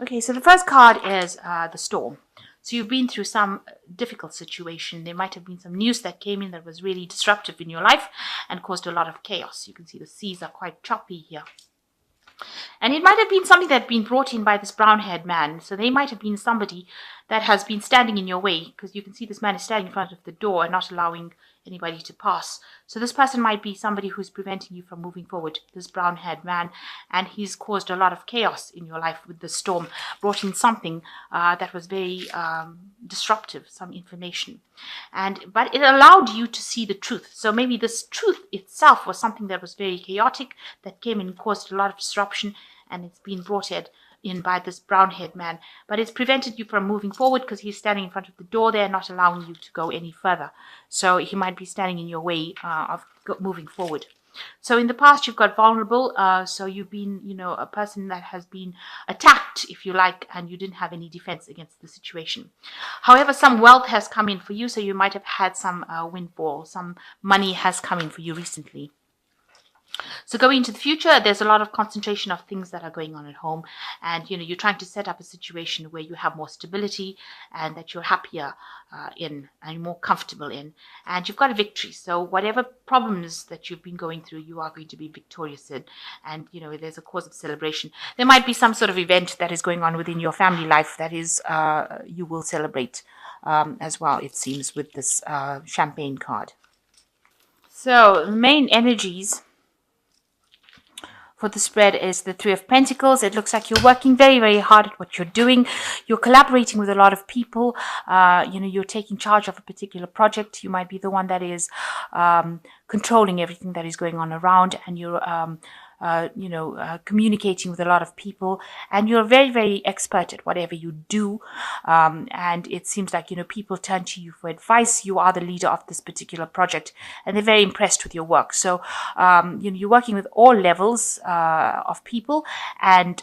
Okay, so the first card is the storm. So you've been through some difficult situation. There might have been some news that came in that was really disruptive in your life and caused a lot of chaos. You can see the seas are quite choppy here. And it might have been something that had been brought in by this brown-haired man. So they might have been somebody that has been standing in your way, because you can see this man is standing in front of the door and not allowing anybody to pass. So this person might be somebody who's preventing you from moving forward, this brown-haired man, and he's caused a lot of chaos in your life with the storm, brought in something that was very disruptive, some information. But it allowed you to see the truth. So maybe this truth itself was something that was very chaotic, that came and caused a lot of disruption, and it's been brought in by this brown-haired man. But it's prevented you from moving forward because he's standing in front of the door there, not allowing you to go any further. So he might be standing in your way of moving forward. So in the past, you've got vulnerable. So you've been, a person that has been attacked, if you like, and you didn't have any defense against the situation. However, some wealth has come in for you. So you might have had some windfall. Some money has come in for you recently. So going into the future, there's a lot of concentration of things that are going on at home. And, you're trying to set up a situation where you have more stability and that you're happier in and more comfortable in. And you've got a victory. So whatever problems that you've been going through, you are going to be victorious in. And, there's a cause of celebration. There might be some sort of event that is going on within your family life that is you will celebrate as well, it seems, with this champagne card. So the main energies for the spread is the Three of Pentacles. It looks like you're working very, very hard at what you're doing. You're collaborating with a lot of people. You're taking charge of a particular project. You might be the one that is controlling everything that is going on around, and you're communicating with a lot of people, and you're very, very expert at whatever you do. And it seems like, people turn to you for advice. You are the leader of this particular project, and they're very impressed with your work. So, you're working with all levels of people, and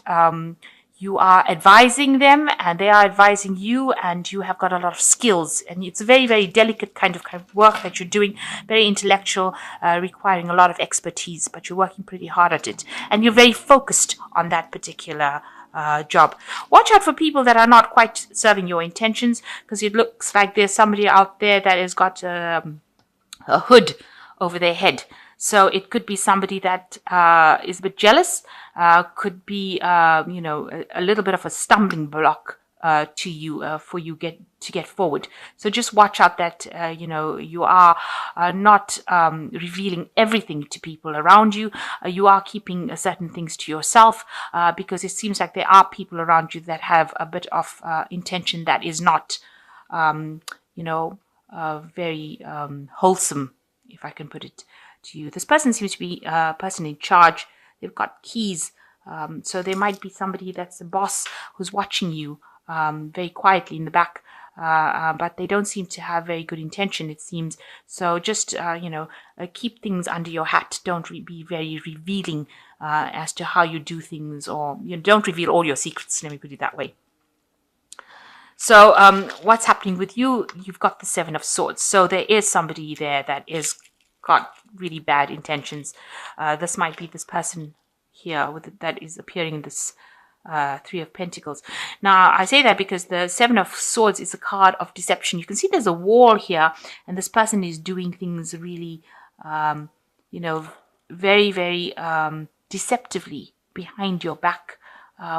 you are advising them and they are advising you, and you have got a lot of skills, and it's a very, very delicate kind of work that you're doing, very intellectual, requiring a lot of expertise, but you're working pretty hard at it, and you're very focused on that particular job. Watch out for people that are not quite serving your intentions, because it looks like there's somebody out there that has got a hood over their head. So it could be somebody that is a bit jealous, could be, a little bit of a stumbling block to you for you to get forward. So just watch out that, you are not revealing everything to people around you. You are keeping certain things to yourself because it seems like there are people around you that have a bit of intention that is not, very wholesome, if I can put it to you. This person seems to be a person in charge. They've got keys. So there might be somebody that's a boss who's watching you very quietly in the back. But they don't seem to have very good intention, it seems. So just, keep things under your hat. Don't be very revealing as to how you do things, or don't reveal all your secrets. Let me put it that way. So what's happening with you? You've got the Seven of Swords. So there is somebody there that is got really bad intentions. This might be this person here that is appearing in this Three of Pentacles. Now, I say that because the Seven of Swords is a card of deception. You can see there's a wall here, and this person is doing things really, very, very deceptively behind your back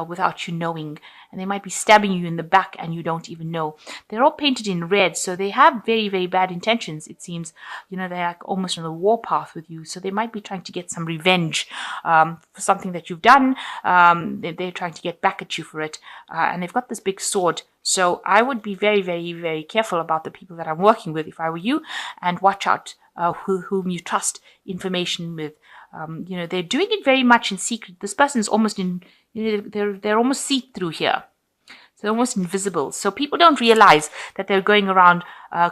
without you knowing. And they might be stabbing you in the back and you don't even know. They're all painted in red, so they have very, very bad intentions, it seems. They're like almost on the warpath with you. So they might be trying to get some revenge for something that you've done. They're trying to get back at you for it. And they've got this big sword. So I would be very, very, very careful about the people that I'm working with if I were you, and watch out whom you trust information with. They're doing it very much in secret. This person is almost in, they're almost see-through here. So they're almost invisible. So people don't realize that they're going around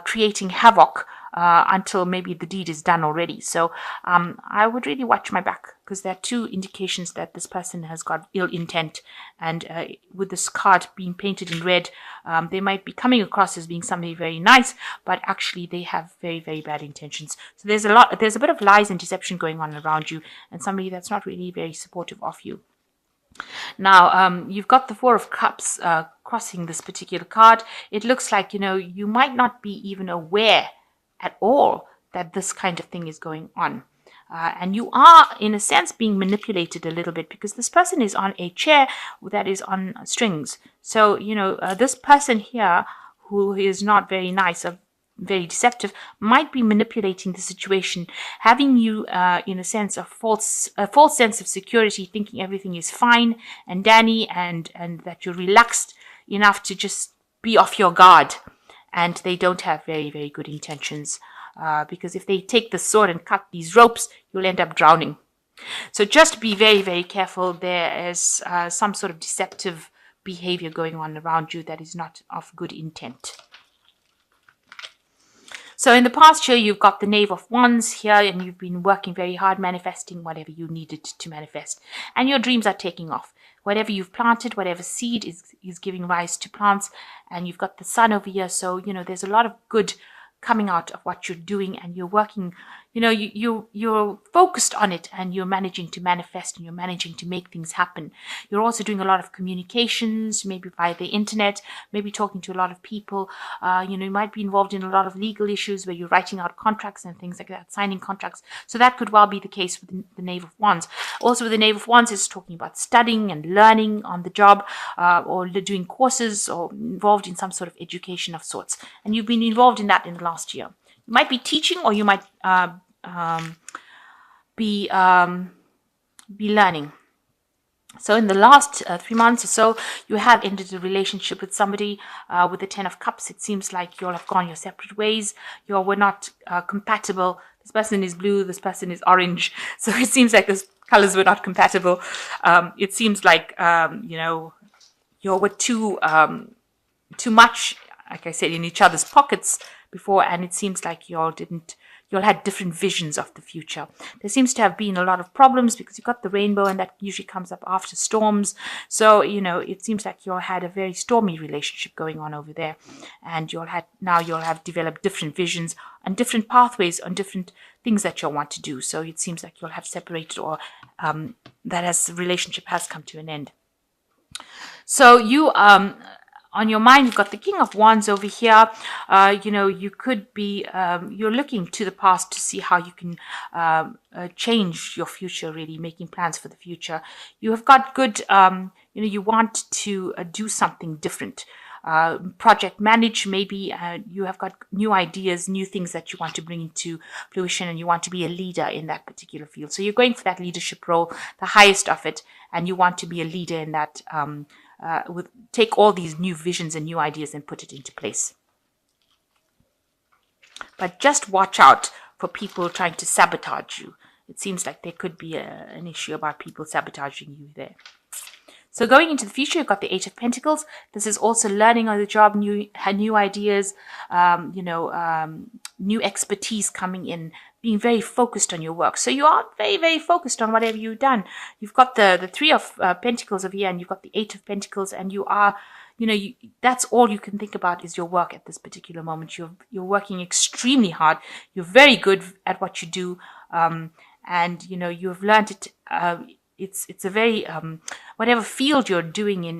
creating havoc until maybe the deed is done already. So I would really watch my back, because there are two indications that this person has got ill intent. And with this card being painted in red, they might be coming across as being somebody very nice, but actually they have very, very bad intentions. So there's a bit of lies and deception going on around you, and somebody that's not really very supportive of you. Now, you've got the Four of Cups crossing this particular card. It looks like, you might not be even aware at all that this kind of thing is going on. And you are, in a sense, being manipulated a little bit because this person is on a chair that is on strings. So, this person here who is not very nice, very deceptive, might be manipulating the situation, having you in a sense, a false sense of security, thinking everything is fine and dandy, and that you're relaxed enough to just be off your guard. And they don't have very, very good intentions, because if they take the sword and cut these ropes, you'll end up drowning. So just be very, very careful. There is some sort of deceptive behavior going on around you that is not of good intent. So in the past year, you've got the Knave of Wands here, and you've been working very hard, manifesting whatever you needed to manifest. And your dreams are taking off. Whatever you've planted, whatever seed is giving rise to plants. And you've got the sun over here. So, there's a lot of good coming out of what you're doing, and you're working, you're focused on it, and you're managing to manifest, and you're managing to make things happen. You're also doing a lot of communications, maybe via the internet, maybe talking to a lot of people. You might be involved in a lot of legal issues where you're writing out contracts and things like that, signing contracts. So that could well be the case with the Knave of Wands. Also with the Knave of Wands, is talking about studying and learning on the job, or doing courses, or involved in some sort of education of sorts. And you've been involved in that in the last year. You might be teaching, or you might be learning. So in the last 3 months or so, you have ended a relationship with somebody. With the Ten of Cups, it seems like you all have gone your separate ways. You all were not compatible. This person is blue, this person is orange. So it seems like those colors were not compatible. It seems like, you all were too much, like I said, in each other's pockets before, and it seems like you all had different visions of the future. There seems to have been a lot of problems because you've got the rainbow, and that usually comes up after storms. So, it seems like you all had a very stormy relationship going on over there, and you'll have developed different visions and different pathways on different things that you'll want to do. So it seems like you'll have separated, or that relationship has come to an end. So you on your mind, you've got the King of Wands over here. You could be, you're looking to the past to see how you can change your future, really making plans for the future. You have got good, you want to do something different. Project manage, maybe you have got new ideas, new things that you want to bring into fruition, and you want to be a leader in that particular field. So you're going for that leadership role, the highest of it, and you want to be a leader in that, take all these new visions and new ideas and put it into place. But just watch out for people trying to sabotage you. It seems like there could be an issue about people sabotaging you there. So going into the future, you've got the Eight of Pentacles. This is also learning on the job, new ideas, new expertise coming in, being very focused on your work. So you are very, very focused on whatever you've done. You've got the Three of Pentacles over here, and you've got the Eight of Pentacles, and you are, that's all you can think about is your work at this particular moment. You're working extremely hard. You're very good at what you do, and you've learned it. It's a very whatever field you're doing in,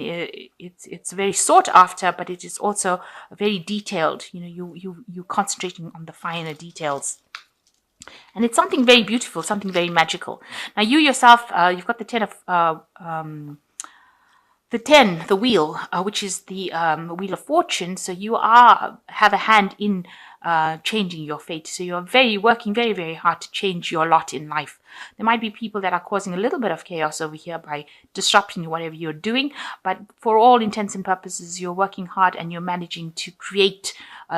it's very sought after, but it is also very detailed. You're concentrating on the finer details. And it's something very beautiful, something very magical. Now you yourself, you've got the the wheel, which is the Wheel of Fortune. So you have a hand in changing your fate. So you're working very, very hard to change your lot in life. There might be people that are causing a little bit of chaos over here by disrupting whatever you're doing, but for all intents and purposes, you're working hard and you're managing to create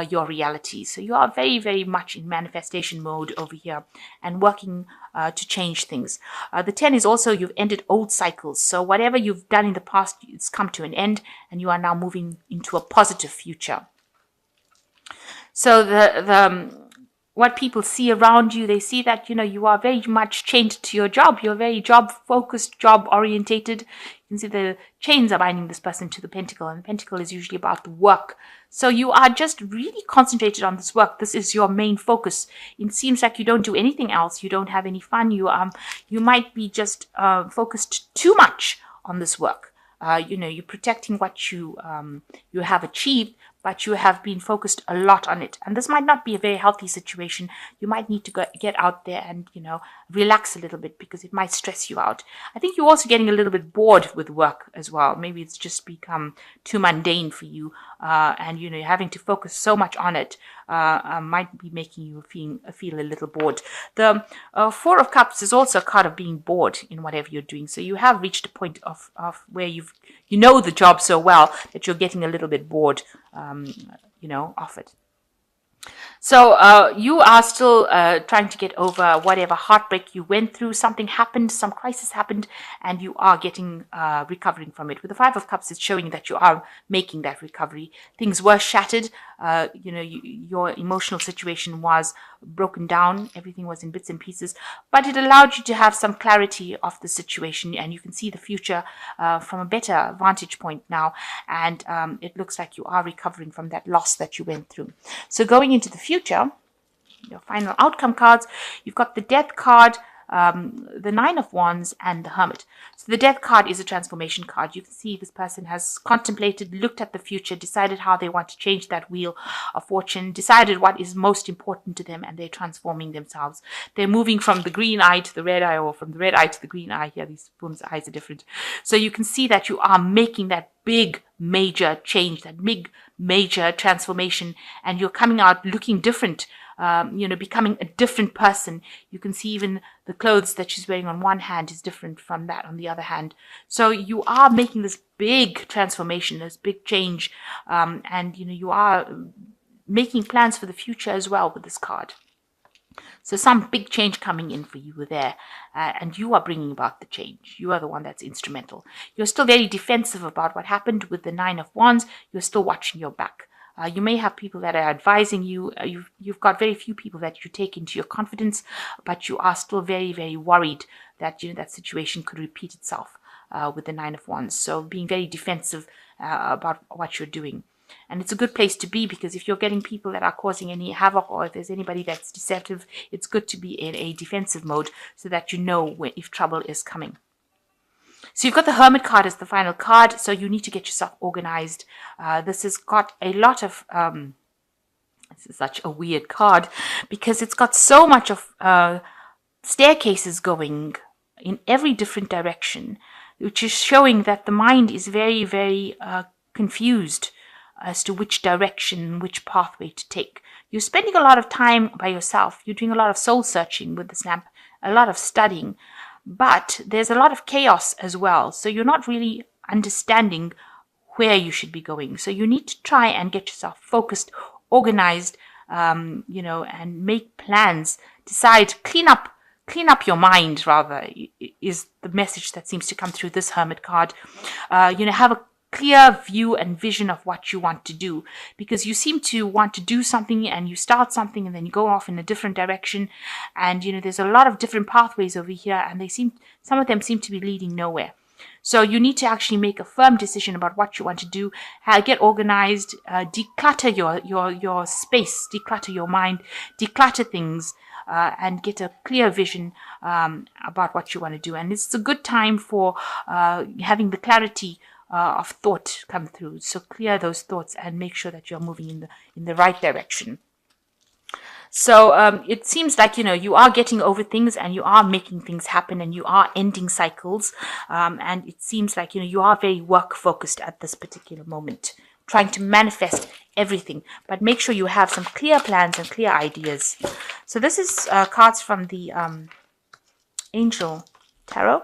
your reality. So you are very, very much in manifestation mode over here and working to change things. The 10 is also you've ended old cycles. So whatever you've done in the past, it's come to an end, and you are now moving into a positive future. So what people see around you, they see that, you are very much chained to your job. You're very job-focused, job-orientated. You can see the chains are binding this person to the pentacle, and the pentacle is usually about the work. So you are just really concentrated on this work. This is your main focus. It seems like you don't do anything else. You don't have any fun. You might be just focused too much on this work. You're protecting what you have achieved, but you have been focused a lot on it. And this might not be a very healthy situation. You might need to get out there and, relax a little bit, because it might stress you out. I think you're also getting a little bit bored with work as well. Maybe it's just become too mundane for you. And, having to focus so much on it might be making you feel a little bored. The Four of Cups is also a card of being bored in whatever you're doing. So you have reached a point of where you know the job so well that you're getting a little bit bored, of it. So you are still trying to get over whatever heartbreak you went through. Something happened, some crisis happened, and you are recovering from it. With the Five of Cups, it's showing that you are making that recovery. Things were shattered. Your emotional situation was broken down. Everything was in bits and pieces, but it allowed you to have some clarity of the situation, and you can see the future from a better vantage point now. And it looks like you are recovering from that loss that you went through. So going into the future, your final outcome cards, you've got the Death card, the Nine of Wands, and the Hermit. So the Death card is a transformation card. You can see this person has contemplated, looked at the future, decided how they want to change that wheel of fortune, decided what is most important to them, and they're transforming themselves. They're moving from the green eye to the red eye, or from the red eye to the green eye. Here, these women's eyes are different. So you can see that you are making that big, major change, that big, major transformation, and you're coming out looking different. Becoming a different person. You can see even the clothes that she's wearing on one hand is different from that on the other hand. So you are making this big transformation, this big change, and you are making plans for the future as well with this card. So some big change coming in for you there, and you are bringing about the change. You are the one that's instrumental. You're still very defensive about what happened with the Nine of Wands. You're still watching your back. You may have people that are advising you. You've got very few people that you take into your confidence, but you are still very, very worried that that situation could repeat itself with the Nine of Wands. So being very defensive about what you're doing. And it's a good place to be, because if you're getting people that are causing any havoc, or if there's anybody that's deceptive, it's good to be in a defensive mode so that you know if trouble is coming. So you've got the Hermit card as the final card, so you need to get yourself organized. This has got a lot of, this is such a weird card, because it's got so much of staircases going in every different direction, which is showing that the mind is very, very confused as to which direction, which pathway to take. You're spending a lot of time by yourself. You're doing a lot of soul searching with this lamp, a lot of studying. But there's a lot of chaos as well. So you're not really understanding where you should be going. So you need to try and get yourself focused, organized, and make plans. Decide, clean up your mind, rather, is the message that seems to come through this Hermit card. Have a clear view and vision of what you want to do, because you seem to want to do something and you start something and then you go off in a different direction, and there's a lot of different pathways over here, and some of them seem to be leading nowhere. So you need to actually make a firm decision about what you want to do. Get organized, declutter your space, declutter your mind, declutter things, and get a clear vision about what you want to do. And it's a good time for having the clarity of thought come through. So clear those thoughts and make sure that you're moving in the right direction. So it seems like you are getting over things, and you are making things happen, and you are ending cycles, and it seems like you are very work focused at this particular moment, trying to manifest everything, but make sure you have some clear plans and clear ideas. So this is cards from the Angel Tarot.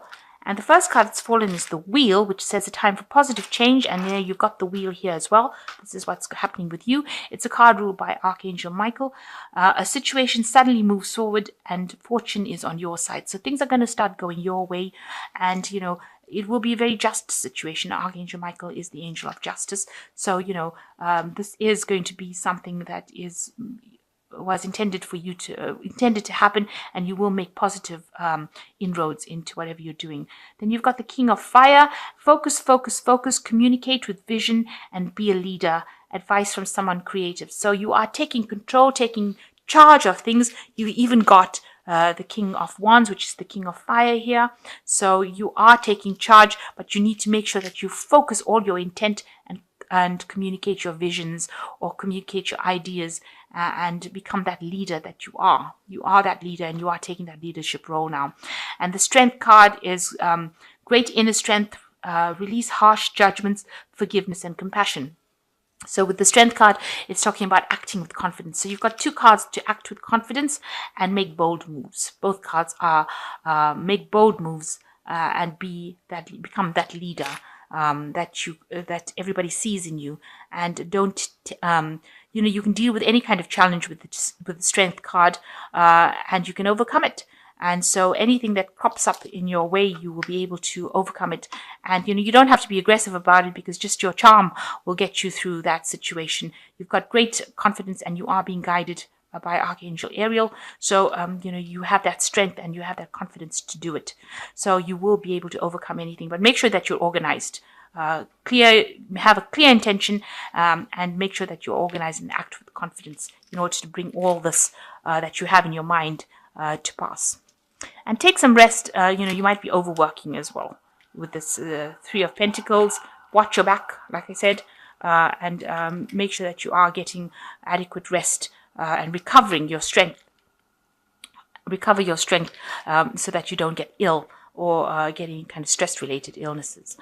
And the first card that's fallen is the Wheel, which says a time for positive change. And there you've got the Wheel here as well. This is what's happening with you. It's a card ruled by Archangel Michael. A situation suddenly moves forward and fortune is on your side. So things are going to start going your way. And, it will be a very just situation. Archangel Michael is the angel of justice. So, this is going to be something that was intended to happen, and you will make positive inroads into whatever you're doing. Then you've got the King of Fire. Focus, focus, focus, communicate with vision, and be a leader. Advice from someone creative. So you are taking control, taking charge of things. You even got the King of Wands, which is the King of Fire here. So you are taking charge, but you need to make sure that you focus all your intent and communicate your visions or communicate your ideas and become that leader that you are. You are that leader, and you are taking that leadership role now. And the Strength card is great inner strength, release harsh judgments, forgiveness, and compassion. So with the Strength card, it's talking about acting with confidence. So you've got two cards to act with confidence and make bold moves. Both cards are make bold moves and become that leader that everybody sees in you, and don't you can deal with any kind of challenge with the Strength card, and you can overcome it. And so anything that crops up in your way, you will be able to overcome it. And, you don't have to be aggressive about it, because just your charm will get you through that situation. You've got great confidence, and you are being guided by Archangel Ariel. So, you have that strength and you have that confidence to do it. So you will be able to overcome anything, but make sure that you're organized. Have a clear intention, and make sure that you're organized and act with confidence in order to bring all this that you have in your mind to pass. And take some rest. You might be overworking as well with this Three of Pentacles. Watch your back, like I said, and make sure that you are getting adequate rest and recovering your strength. Recover your strength so that you don't get ill or get any kind of stress-related illnesses.